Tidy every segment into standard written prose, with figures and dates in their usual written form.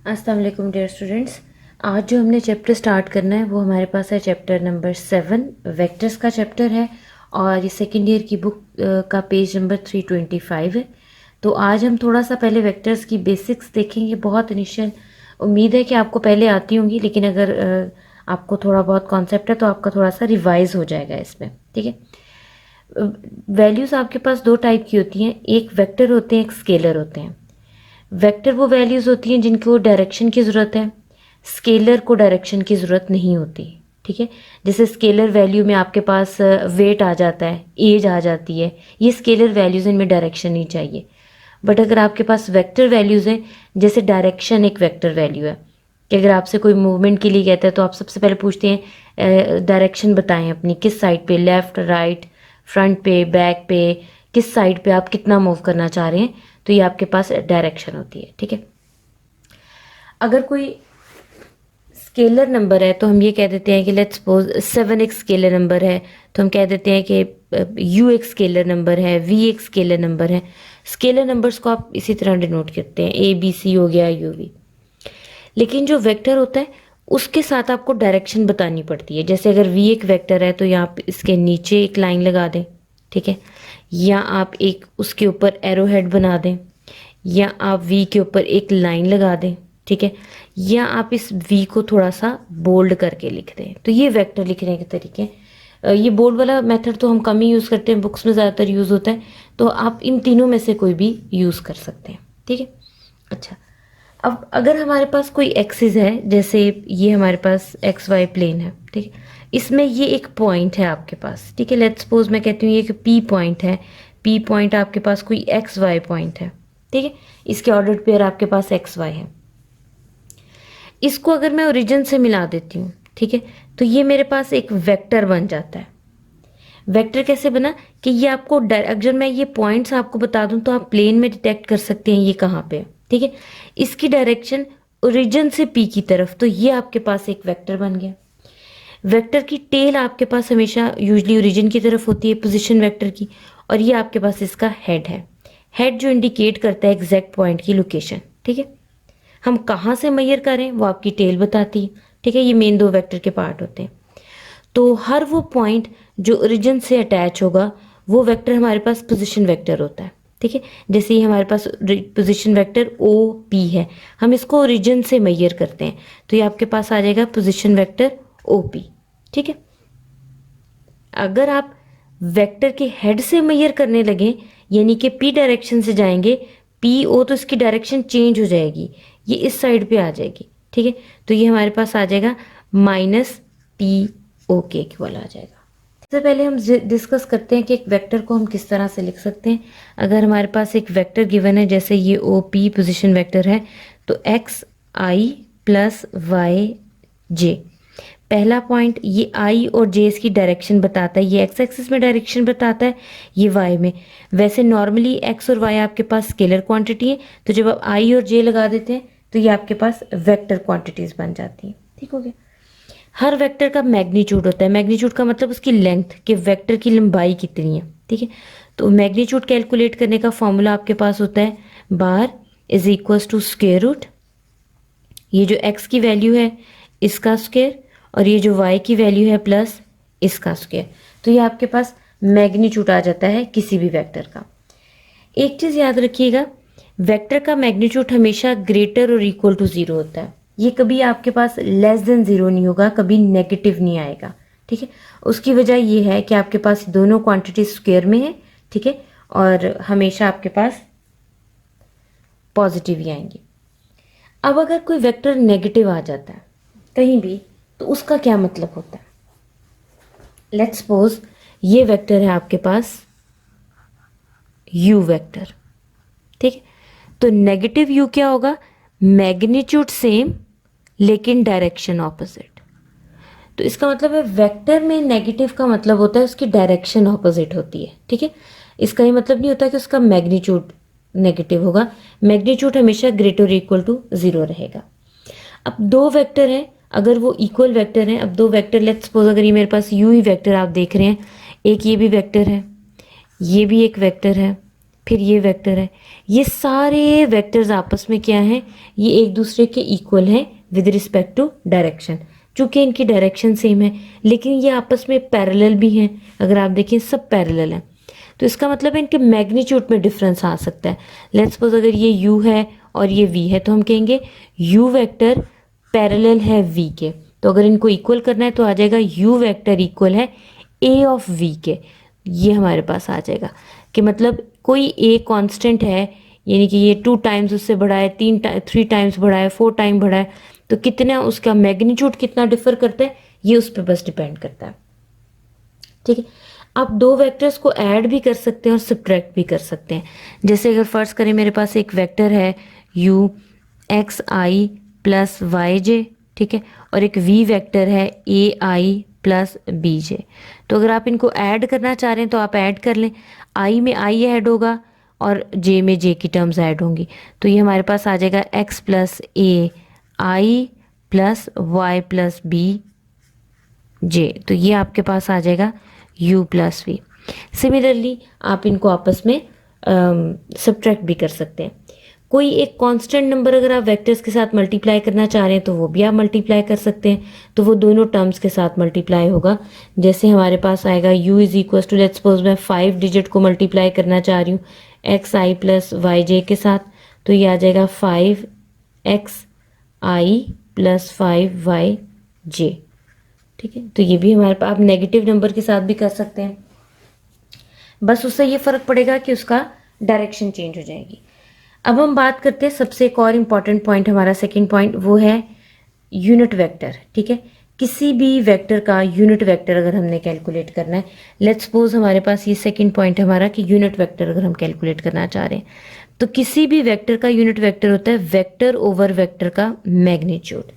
अस्सलाम वालेकुम dear students. आज जो हमने चैप्टर स्टार्ट करना है वो हमारे पास है चैप्टर नंबर 7, वेक्टर्स का चैप्टर है और ये सेकेंड ईयर की बुक का पेज नंबर 325 है। तो आज हम थोड़ा सा पहले वेक्टर्स की बेसिक्स देखेंगे। बहुत इनिशियल उम्मीद है कि आपको पहले आती होंगी, लेकिन अगर आपको थोड़ा बहुत कॉन्सेप्ट है तो आपका थोड़ा सा रिवाइज हो जाएगा इसमें। ठीक है। वैल्यूज़ आपके पास दो टाइप की होती हैं, एक वेक्टर होते हैं, एक स्केलर होते हैं। वेक्टर वो वैल्यूज़ होती हैं जिनको डायरेक्शन की ज़रूरत है, स्केलर को डायरेक्शन की ज़रूरत नहीं होती। ठीक है। जैसे स्केलर वैल्यू में आपके पास वेट आ जाता है, एज आ जाती है, ये स्केलर वैल्यूज़, इनमें डायरेक्शन नहीं चाहिए। बट अगर आपके पास वेक्टर वैल्यूज़ हैं, जैसे डायरेक्शन एक वेक्टर वैल्यू है कि अगर आपसे कोई मूवमेंट के लिए कहता है तो आप सबसे पहले पूछते हैं डायरेक्शन बताएं अपनी, किस साइड पे, लेफ़्ट, राइट, फ्रंट पे, बैक पे, किस साइड पे आप कितना मूव करना चाह रहे हैं, तो ये आपके पास डायरेक्शन होती है। ठीक है। अगर कोई स्केलर नंबर है तो हम ये कह देते हैं कि लेट्स सपोज 7 एक स्केलर नंबर है, तो हम कह देते हैं कि u एक स्केलर नंबर है, v एक स्केलर नंबर है। स्केलर नंबर्स को आप इसी तरह डिनोट करते हैं, a b c हो गया, u v। लेकिन जो वेक्टर होता है उसके साथ आपको डायरेक्शन बतानी पड़ती है। जैसे अगर v एक वेक्टर है तो यहाँ इसके नीचे एक लाइन लगा दें, ठीक है, या आप एक उसके ऊपर एरो हेड बना दें, या आप v के ऊपर एक लाइन लगा दें, ठीक है, या आप इस v को थोड़ा सा बोल्ड करके लिख दें। तो ये वेक्टर लिखने के तरीके। ये बोल्ड वाला मेथड तो हम कम ही यूज़ करते हैं, बुक्स में ज़्यादातर यूज़ होता है, तो आप इन तीनों में से कोई भी यूज़ कर सकते हैं। ठीक है। अच्छा, अब अगर हमारे पास कोई एक्सिस है, जैसे ये हमारे पास एक्स वाई प्लेन है, ठीक है, इसमें ये एक पॉइंट है आपके पास, ठीक है, लेट्स सपोज मैं कहती हूँ ये कि पी पॉइंट है, पी पॉइंट आपके पास कोई एक्स वाई पॉइंट है, ठीक है, इसके ऑर्डर्ड पेयर आपके पास एक्स वाई है। इसको अगर मैं ओरिजिन से मिला देती हूँ, ठीक है, तो ये मेरे पास एक वेक्टर बन जाता है। वेक्टर कैसे बना कि ये आपको अगर मैं ये पॉइंट्स आपको बता दूं तो आप प्लेन में डिटेक्ट कर सकते हैं ये कहाँ पे है। ठीक है। इसकी डायरेक्शन ओरिजिन से पी की तरफ, तो ये आपके पास एक वेक्टर बन गया। वेक्टर की टेल आपके पास हमेशा यूजली ओरिजिन की तरफ होती है, पोजीशन वेक्टर की, और ये आपके पास इसका हेड है। हेड जो इंडिकेट करता है एग्जैक्ट पॉइंट की लोकेशन। ठीक है। हम कहाँ से मेजर करें वो आपकी टेल बताती है। ठीक है। ये मेन दो वेक्टर के पार्ट होते हैं। तो हर वो पॉइंट जो ओरिजिन से अटैच होगा वो वेक्टर हमारे पास पोजीशन वेक्टर होता है। ठीक है। जैसे ही हमारे पास पोजीशन वेक्टर ओ पी है, हम इसको ओरिजिन से मेजर करते हैं, तो ये आपके पास आ जाएगा पोजीशन वेक्टर ओ पी। ठीक है। अगर आप वेक्टर के हेड से मेजर करने लगे, यानी कि पी डायरेक्शन से जाएंगे, पी ओ, तो इसकी डायरेक्शन चेंज हो जाएगी, ये इस साइड पे आ जाएगी। ठीक है। तो ये हमारे पास आ जाएगा माइनस पी ओ के इक्वल आ जाएगा। सबसे पहले हम डिस्कस करते हैं कि एक वेक्टर को हम किस तरह से लिख सकते हैं। अगर हमारे पास एक वेक्टर गिवन है, जैसे ये ओ पी पोजिशन वेक्टर है, तो एक्स आई प्लस वाई जे, पहला पॉइंट ये आई और जे इसकी डायरेक्शन बताता है, ये एक्स एक्सिस में डायरेक्शन बताता है, ये वाई में। वैसे नॉर्मली एक्स और वाई आपके पास स्केलर क्वांटिटी है, तो जब आप आई और जे लगा देते हैं तो ये आपके पास वेक्टर क्वांटिटीज बन जाती हैं। ठीक हो गया। हर वेक्टर का मैग्नीट्यूड होता है। मैग्नीट्यूड का मतलब उसकी लेंथ, कि वेक्टर की लंबाई कितनी है। ठीक है। तो मैग्नीट्यूड कैलकुलेट करने का फॉर्मूला आपके पास होता है bar is equals to square root, ये जो एक्स की वैल्यू है इसका स्क्वायर, और ये जो y की वैल्यू है प्लस इसका स्क्वायर। तो ये आपके पास मैग्नीट्यूड आ जाता है किसी भी वेक्टर का। एक चीज़ याद रखिएगा, वेक्टर का मैग्नीट्यूड हमेशा ग्रेटर और इक्वल टू जीरो होता है। ये कभी आपके पास लेस देन जीरो नहीं होगा, कभी नेगेटिव नहीं आएगा। ठीक है। उसकी वजह ये है कि आपके पास दोनों क्वांटिटी स्क्वायर में है, ठीक है, और हमेशा आपके पास पॉजिटिव ही आएंगे। अब अगर कोई वेक्टर नेगेटिव आ जाता है कहीं भी, तो उसका क्या मतलब होता है। लेट्स सपोज ये वेक्टर है आपके पास u वेक्टर, ठीक है, तो नेगेटिव u क्या होगा, मैग्नीट्यूड सेम लेकिन डायरेक्शन ऑपोजिट। तो इसका मतलब है वेक्टर में नेगेटिव का मतलब होता है उसकी डायरेक्शन ऑपोजिट होती है। ठीक है। इसका ये मतलब नहीं होता कि उसका मैग्नीट्यूड नेगेटिव होगा, मैग्नीट्यूड हमेशा ग्रेटर इक्वल टू जीरो रहेगा। अब दो वेक्टर हैं, अगर वो इक्वल वेक्टर हैं, अब दो वेक्टर लेट्स सपोज अगर ये मेरे पास यू ही वेक्टर आप देख रहे हैं, एक ये भी वेक्टर है, ये भी एक वेक्टर है, फिर ये वेक्टर है। ये सारे वेक्टर्स आपस में क्या हैं, ये एक दूसरे के इक्वल हैं विद रिस्पेक्ट टू डायरेक्शन, चूंकि इनकी डायरेक्शन सेम है, लेकिन ये आपस में पैरेलल भी हैं। अगर आप देखें सब पैरेलल हैं, तो इसका मतलब है इनके मैग्नीट्यूड में डिफरेंस आ सकता है। लेट्स सपोज अगर ये u है और ये v है, तो हम कहेंगे u वेक्टर पैरेलल है v के। तो अगर इनको इक्वल करना है तो आ जाएगा u वेक्टर इक्वल है a ऑफ v के। ये हमारे पास आ जाएगा कि मतलब कोई a कांस्टेंट है, यानी कि ये 2 टाइम्स उससे बढ़ा है, 3 टाइम्स बढ़ा है, 4 टाइम बढ़ा है, तो कितना उसका मैग्नीट्यूड कितना डिफर करता है, ये उस पर बस डिपेंड करता है। ठीक है, आप दो वेक्टर्स को ऐड भी कर सकते हैं और सब्ट्रैक्ट भी कर सकते हैं। जैसे अगर फर्ज करें मेरे पास एक वेक्टर है u X I plus Y J, ठीक है, और एक v वेक्टर है a I plus B J. तो अगर आप इनको ऐड करना चाह रहे हैं तो आप ऐड कर लें, i में i ऐड होगा और j में j की टर्म्स ऐड होंगी। तो ये हमारे पास आ जाएगा x plus A I plus Y plus B J. तो ये आपके पास आ जाएगा u प्लस वी। सिमिलरली आप इनको आपस में सब्ट्रैक्ट भी कर सकते हैं। कोई एक कांस्टेंट नंबर अगर आप वेक्टर्स के साथ मल्टीप्लाई करना चाह रहे हैं तो वो भी आप मल्टीप्लाई कर सकते हैं, तो वो दोनों टर्म्स के साथ मल्टीप्लाई होगा। जैसे हमारे पास आएगा u is equal to, let's suppose मैं 5 डिजिट को मल्टीप्लाई करना चाह रही हूँ X I plus Y J के साथ, तो ये आ जाएगा 5x आई प्लस 5y जे। ठीक है, तो ये भी हमारे पास आप नेगेटिव नंबर के साथ भी कर सकते हैं, बस उससे ये फर्क पड़ेगा कि उसका डायरेक्शन चेंज हो जाएगी। अब हम बात करते हैं सबसे एक और इम्पॉर्टेंट पॉइंट, हमारा सेकंड पॉइंट, वो है यूनिट वेक्टर। ठीक है, किसी भी वेक्टर का यूनिट वेक्टर अगर हमने कैलकुलेट करना है, लेट्स सपोज हमारे पास ये सेकंड पॉइंट है हमारा कि यूनिट वेक्टर अगर हम कैलकुलेट करना चाह रहे हैं, तो किसी भी वेक्टर का यूनिट वेक्टर होता है वेक्टर ओवर वेक्टर का मैग्नीट्यूड।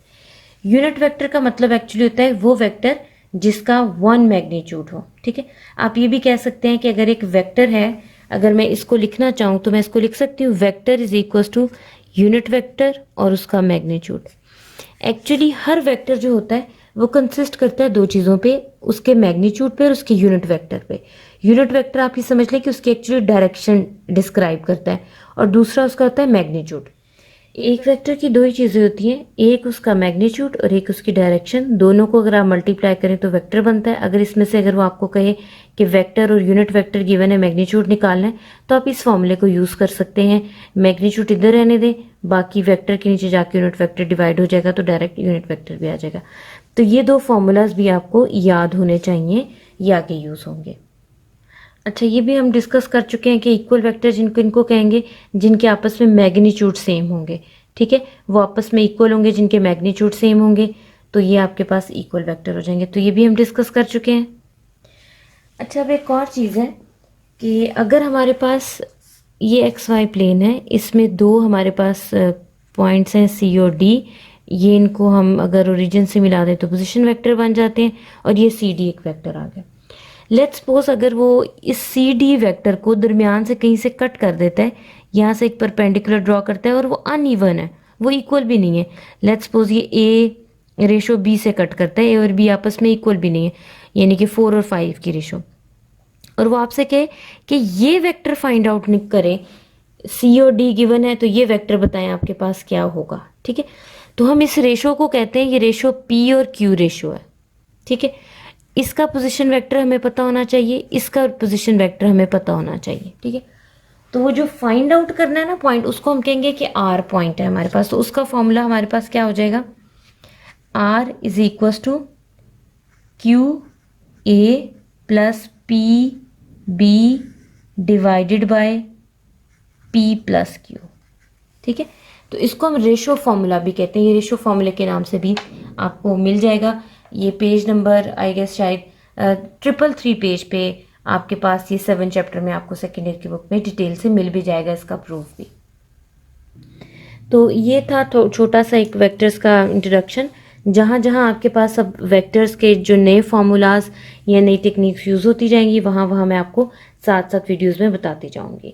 यूनिट वेक्टर का मतलब एक्चुअली होता है वो वेक्टर जिसका 1 मैग्नीट्यूड हो। ठीक है, आप ये भी कह सकते हैं कि अगर एक वेक्टर है, अगर मैं इसको लिखना चाहूँ तो मैं इसको लिख सकती हूँ vector is equal to unit vector और उसका मैग्नीट्यूड। एक्चुअली हर वेक्टर जो होता है वो कंसिस्ट करता है दो चीज़ों पे, उसके मैग्नीट्यूड पे और उसके यूनिट वेक्टर पे। यूनिट वेक्टर आप ये समझ लें कि उसकी एक्चुअली डायरेक्शन डिस्क्राइब करता है, और दूसरा उसका होता है मैग्नीट्यूड। एक वेक्टर की दो ही चीज़ें होती हैं, एक उसका मैग्नीट्यूड और एक उसकी डायरेक्शन। दोनों को अगर आप मल्टीप्लाई करें तो वेक्टर बनता है। अगर इसमें से अगर वो आपको कहे कि वेक्टर और यूनिट वेक्टर गिवन है, मैग्नीट्यूड निकालना है, तो आप इस फॉर्मूले को यूज़ कर सकते हैं। मैग्नीट्यूड इधर रहने दें, बाकी वेक्टर के नीचे जाके यूनिट वेक्टर डिवाइड हो जाएगा तो डायरेक्ट यूनिट वेक्टर भी आ जाएगा। तो ये दो फॉर्मूलाज भी आपको याद होने चाहिए, ये आगे यूज़ होंगे। अच्छा, ये भी हम डिस्कस कर चुके हैं कि इक्वल वेक्टर जिनको इनको कहेंगे जिनके आपस में मैग्नीट्यूड सेम होंगे। ठीक है, वो आपस में इक्वल होंगे जिनके मैग्नीट्यूड सेम होंगे, तो ये आपके पास इक्वल वेक्टर हो जाएंगे। तो ये भी हम डिस्कस कर चुके हैं। अच्छा, अब एक और चीज़ है कि अगर हमारे पास ये एक्स वाई प्लेन है, इसमें दो हमारे पास पॉइंट्स हैं सी और डी, ये इनको हम अगर ओरिजिन से मिला दें तो पोजीशन वेक्टर बन जाते हैं, और ये सी डी एक वेक्टर आ गया। लेट्स सपोज अगर वो इस सी डी वेक्टर को दरमियान से कहीं से कट कर देता है, यहाँ से एक परपेंडिकुलर ड्रॉ करता है और वो अनइवन है, वो इक्वल भी नहीं है। लेट्स सपोज ये ए रेशो बी से कट करता है, ए और बी आपस में इक्वल भी नहीं है, यानी कि 4 और 5 की रेशो, और वो आपसे कहे कि ये वेक्टर फाइंड आउट करें, सी और डी गिवन है, तो ये वेक्टर बताएं आपके पास क्या होगा। ठीक है, तो हम इस रेशो को कहते हैं, ये रेशो पी और क्यू रेशो है। ठीक है, इसका पोजीशन वेक्टर हमें पता होना चाहिए, इसका पोजीशन वेक्टर हमें पता होना चाहिए। ठीक है, तो वो जो फाइंड आउट करना है ना पॉइंट, उसको हम कहेंगे कि आर पॉइंट है हमारे पास। तो उसका फॉर्मूला हमारे पास क्या हो जाएगा, R is equal to Q A plus P B divided by P plus Q. ठीक है, तो इसको हम रेशो फॉर्मूला भी कहते हैं, ये रेशो फॉर्मूले के नाम से भी आपको मिल जाएगा। ये पेज नंबर आई गेस शायद 333 पेज पे आपके पास ये 7 चैप्टर में आपको सेकेंड ईयर की बुक में डिटेल से मिल भी जाएगा, इसका प्रूफ भी। तो ये था छोटा सा एक वेक्टर्स का इंट्रोडक्शन, जहाँ जहाँ आपके पास अब वेक्टर्स के जो नए फॉर्मूलाज या नई टेक्निक्स यूज़ होती जाएंगी, वहाँ वहाँ मैं आपको साथ साथ वीडियोज़ में बताती जाऊँगी।